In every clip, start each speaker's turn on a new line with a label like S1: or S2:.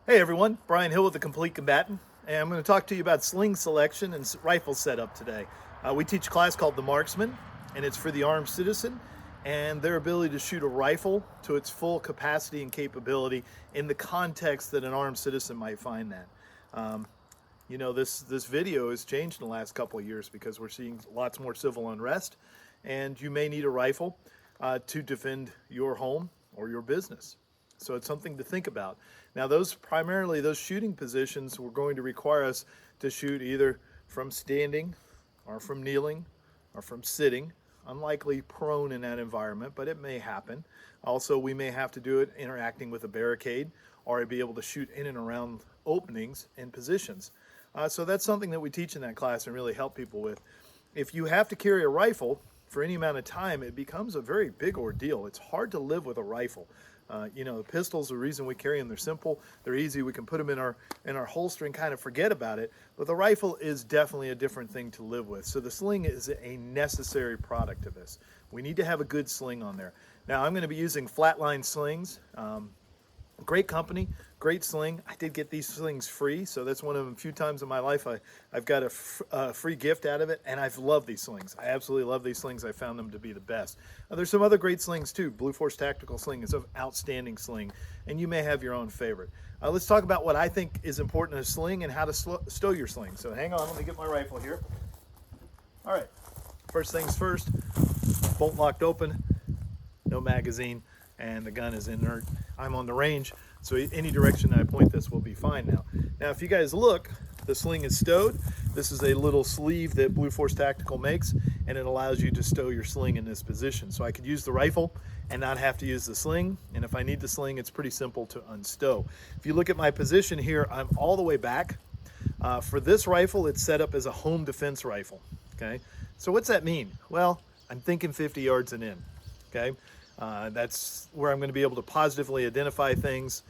S1: Hey everyone, Brian Hill with the Complete Combatant, and I'm going to talk to you about sling selection and rifle setup today. We teach a class called the Marksman, and it's for the armed citizen and their ability to shoot a rifle to its full capacity and capability in the context that an armed citizen might find that. Um, this video has changed in the last couple of years because we're seeing lots more civil unrest, and you may need a rifle to defend your home or your business. So it's something to think about. Now, primarily those shooting positions were going to require us to shoot either from standing or from kneeling or from sitting. Unlikely prone in that environment, but it may happen. Also, we may have to do it interacting with a barricade or be able to shoot in and around openings and positions. So that's something that we teach in that class and really help people with. If you have to carry a rifle for any amount of time, it becomes a very big ordeal. It's hard to live with a rifle. The pistols, the reason we carry them, they're simple, they're easy, we can put them in our holster and kind of forget about it. But the rifle is definitely a different thing to live with. So the sling is a necessary product of this. We need to have a good sling on there. Now I'm going to be using flatline slings. Great company, great sling. I did get these slings free, so that's one of the few times in my life I've got a free gift out of it, and I've loved these slings. I absolutely love these slings. I found them to be the best. There's some other great slings too. Blue Force Tactical Sling is an outstanding sling, and you may have your own favorite. Let's talk about what I think is important in a sling and how to stow your sling. So hang on, let me get my rifle here. All right, first things first, bolt locked open, no magazine, and the gun is inert. I'm on the range, so any direction I point this will be fine now. Now, if you guys look, the sling is stowed. This is a little sleeve that Blue Force Tactical makes, and it allows you to stow your sling in this position. So I could use the rifle and not have to use the sling, and if I need the sling, it's pretty simple to unstow. If you look at my position here, I'm all the way back. For this rifle, it's set up as a home defense rifle, okay? So what's that mean? Well, I'm thinking 50 yards and in, okay? That's where I'm going to be able to positively identify things,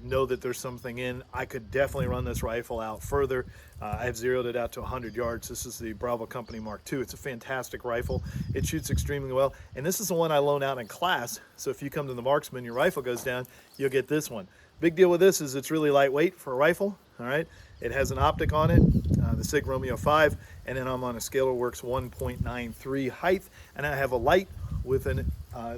S1: know that there's something in. I could definitely run this rifle out further. I've zeroed it out to 100 yards. This is the Bravo Company Mark II. It's a fantastic rifle. It shoots extremely well. And this is the one I loan out in class. So if you come to the Marksman, your rifle goes down, you'll get this one. Big deal with this is it's really lightweight for a rifle, all right? It has an optic on it, the Sig Romeo 5, and then I'm on a Scalar Works 1.93 height, and I have a light with a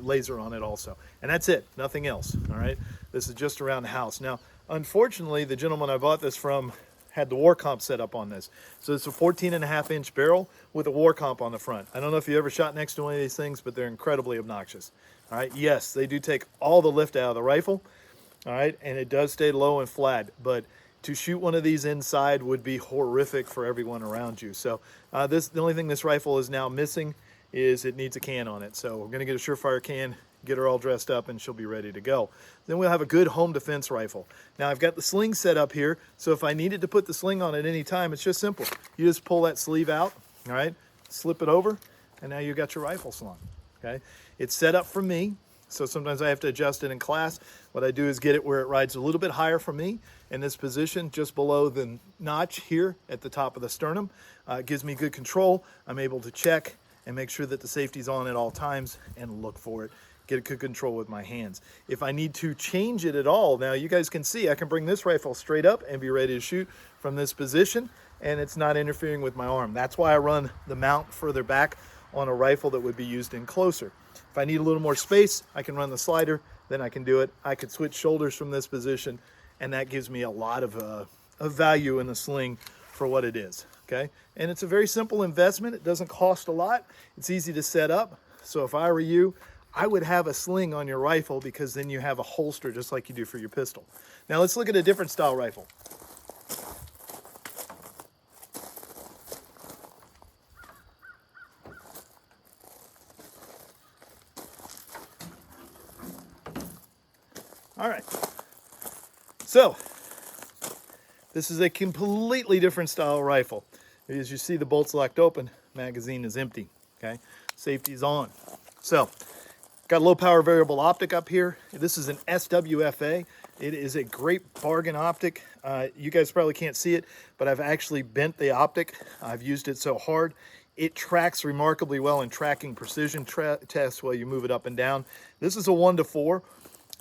S1: laser on it also. And that's it, nothing else, all right? This is just around the house. Now, unfortunately, the gentleman I bought this from had the war comp set up on this. So it's a 14.5-inch barrel with a war comp on the front. I don't know if you ever shot next to one of these things, but they're incredibly obnoxious, all right? Yes, they do take all the lift out of the rifle, all right? And it does stay low and flat, but to shoot one of these inside would be horrific for everyone around you. So the only thing this rifle is now missing is it needs a can on it. So we're gonna get a Surefire can, get her all dressed up, and she'll be ready to go. Then we'll have a good home defense rifle. Now I've got the sling set up here, so if I needed to put the sling on at any time, it's just simple. You just pull that sleeve out, all right, slip it over, and now you've got your rifle slung, okay? It's set up for me, so sometimes I have to adjust it in class. What I do is get it where it rides a little bit higher for me in this position, just below the notch here at the top of the sternum. It gives me good control. I'm able to check and make sure that the safety's on at all times and look for it. Get good control with my hands. If I need to change it at all, now you guys can see I can bring this rifle straight up and be ready to shoot from this position, and it's not interfering with my arm. That's why I run the mount further back on a rifle that would be used in closer. If I need a little more space, I can run the slider, then I can do it. I could switch shoulders from this position, and that gives me a lot of value in the sling for what it is, okay? And it's a very simple investment. It doesn't cost a lot. It's easy to set up. So if I were you, I would have a sling on your rifle because then you have a holster just like you do for your pistol. Now let's look at a different style rifle. All right, so this is a completely different style rifle. As you see, the bolt's locked open, magazine is empty, okay? Safety's on. So, got a low power variable optic up here. This is an SWFA. It is a great bargain optic. You guys probably can't see it, but I've actually bent the optic. I've used it so hard. It tracks remarkably well in tracking precision tests while you move it up and down. This is a 1-to-4.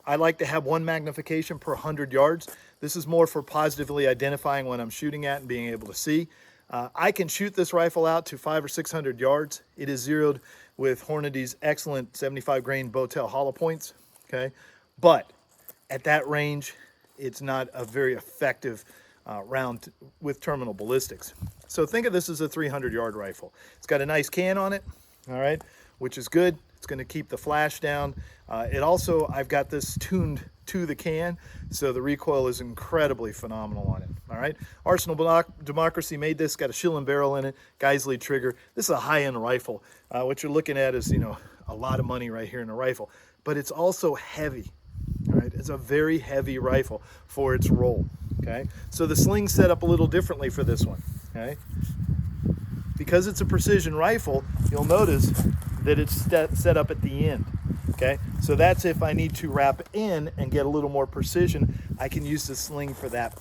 S1: I like to have 1 magnification per 100 yards. This is more for positively identifying what I'm shooting at and being able to see. I can shoot this rifle out to 500 or 600 yards. It is zeroed with Hornady's excellent 75 grain Bowtail hollow points, okay? But at that range, it's not a very effective round with terminal ballistics. So think of this as a 300-yard rifle. It's got a nice can on it, all right, which is good. It's going to keep the flash down. I've got this tuned to the can, so the recoil is incredibly phenomenal on it. All right, Arsenal Democracy made this. Got a Schilling barrel in it, Geisley trigger. This is a high-end rifle. What you're looking at is, a lot of money right here in a rifle, but it's also heavy. All right, it's a very heavy rifle for its role. Okay, so the sling's set up a little differently for this one. Okay, because it's a precision rifle, you'll notice that it's set up at the end. Okay, so that's if I need to wrap in and get a little more precision, I can use the sling for that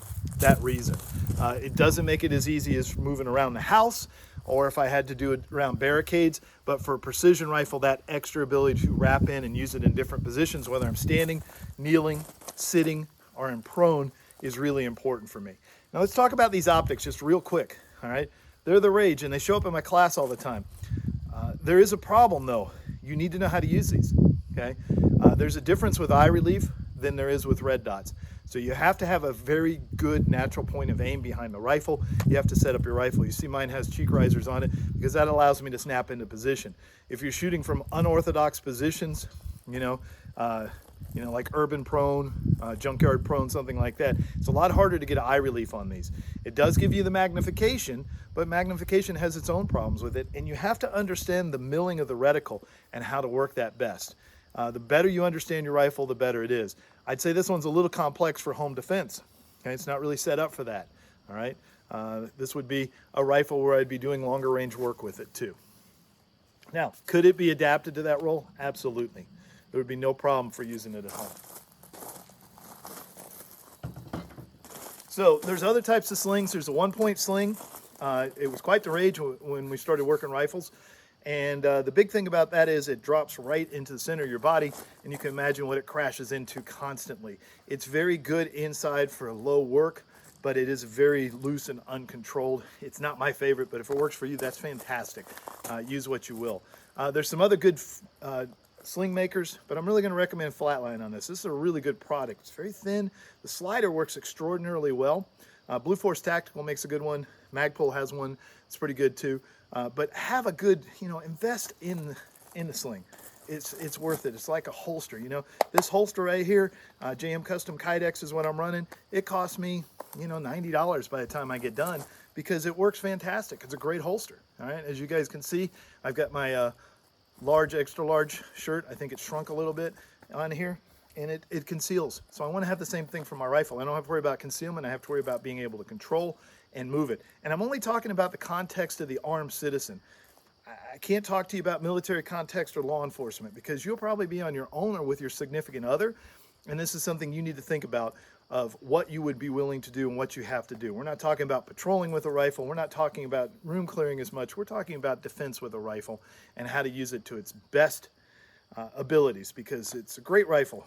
S1: reason. It doesn't make it as easy as moving around the house or if I had to do it around barricades, but for a precision rifle, that extra ability to wrap in and use it in different positions, whether I'm standing, kneeling, sitting, or in prone, is really important for me. Now let's talk about these optics just real quick, all right? They're the rage and they show up in my class all the time. There is a problem though. You need to know how to use these, okay? There's a difference with eye relief than there is with red dots. So you have to have a very good natural point of aim behind the rifle. You have to set up your rifle. You see mine has cheek risers on it because that allows me to snap into position. If you're shooting from unorthodox positions, like urban prone, junkyard prone, something like that, it's a lot harder to get eye relief on these. It does give you the magnification, but magnification has its own problems with it, and you have to understand the milling of the reticle and how to work that best. The better you understand your rifle, the better it is. I'd say this one's a little complex for home defense. Okay, it's not really set up for that. All right, this would be a rifle where I'd be doing longer range work with it too. Now, could it be adapted to that role? Absolutely. There would be no problem for using it at home. So there's other types of slings. There's a 1-point sling. It was quite the rage when we started working rifles. And the big thing about that is it drops right into the center of your body, and you can imagine what it crashes into constantly. It's very good inside for low work, but it is very loose and uncontrolled. It's not my favorite, but if it works for you, that's fantastic. Use what you will. There's some other good sling makers, but I'm really going to recommend Flatline on this. This is a really good product. It's very thin. The slider works extraordinarily well. Blue Force Tactical makes a good one. Magpul has one. It's pretty good too. But have a good, invest in the sling. It's worth it. It's like a holster. This holster right here, JM Custom Kydex is what I'm running. It costs me, $90 by the time I get done because it works fantastic. It's a great holster. All right, as you guys can see, I've got my large, extra large shirt. I think it shrunk a little bit on here, and it conceals. So I want to have the same thing for my rifle. I don't have to worry about concealment. I have to worry about being able to control and move it. And I'm only talking about the context of the armed citizen. I can't talk to you about military context or law enforcement because you'll probably be on your own or with your significant other. And this is something you need to think about of what you would be willing to do and what you have to do. We're not talking about patrolling with a rifle. We're not talking about room clearing as much. We're talking about defense with a rifle and how to use it to its best abilities because it's a great rifle,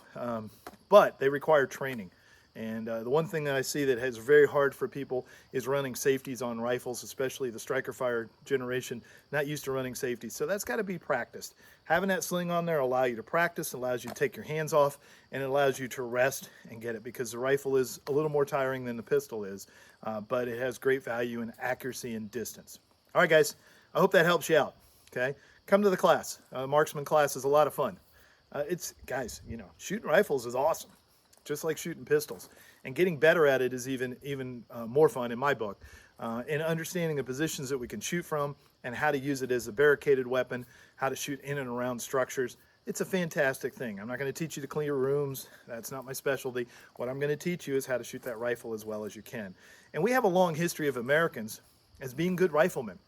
S1: but they require training. And the one thing that I see that is very hard for people is running safeties on rifles, especially the striker fire generation, not used to running safeties. So that's got to be practiced. Having that sling on there allows you to practice, allows you to take your hands off, and it allows you to rest and get it because the rifle is a little more tiring than the pistol is, but it has great value in accuracy and distance. All right, guys, I hope that helps you out, okay? Come to the class. Marksman class is a lot of fun. Guys, shooting rifles is awesome. Just like shooting pistols, and getting better at it is even more fun in my book. And understanding the positions that we can shoot from and how to use it as a barricaded weapon, how to shoot in and around structures. It's a fantastic thing. I'm not going to teach you to clear rooms. That's not my specialty. What I'm going to teach you is how to shoot that rifle as well as you can. And we have a long history of Americans as being good riflemen.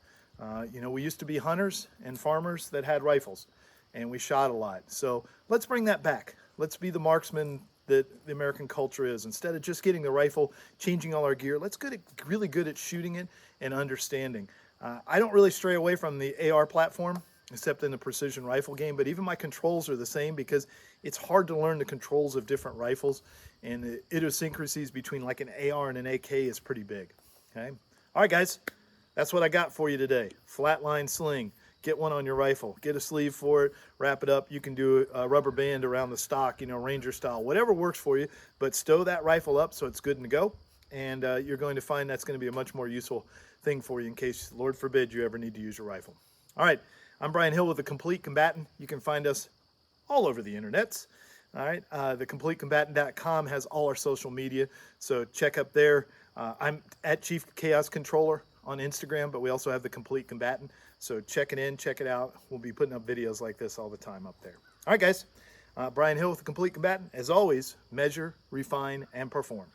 S1: We used to be hunters and farmers that had rifles, and we shot a lot. So let's bring that back. Let's be the marksmen that the American culture is. Instead of just getting the rifle, changing all our gear, let's get really good at shooting it and understanding. I don't really stray away from the AR platform. except in the precision rifle game, but even my controls are the same because it's hard to learn the controls of different rifles, and the idiosyncrasies between like an AR and an AK is pretty big. Okay. All right, guys, that's what I got for you today. Flatline sling. Get one on your rifle. Get a sleeve for it. Wrap it up. You can do a rubber band around the stock, you know, Ranger style, whatever works for you. But stow that rifle up so it's good to go. And you're going to find that's going to be a much more useful thing for you in case, Lord forbid, you ever need to use your rifle. All right, I'm Brian Hill with The Complete Combatant. You can find us all over the internets. All right, thecompletecombatant.com has all our social media, so check up there. I'm at Chief Chaos Controller on Instagram, but we also have The Complete Combatant, so check it in, check it out. We'll be putting up videos like this all the time up there. All right, guys, Brian Hill with The Complete Combatant. As always, measure, refine, and perform.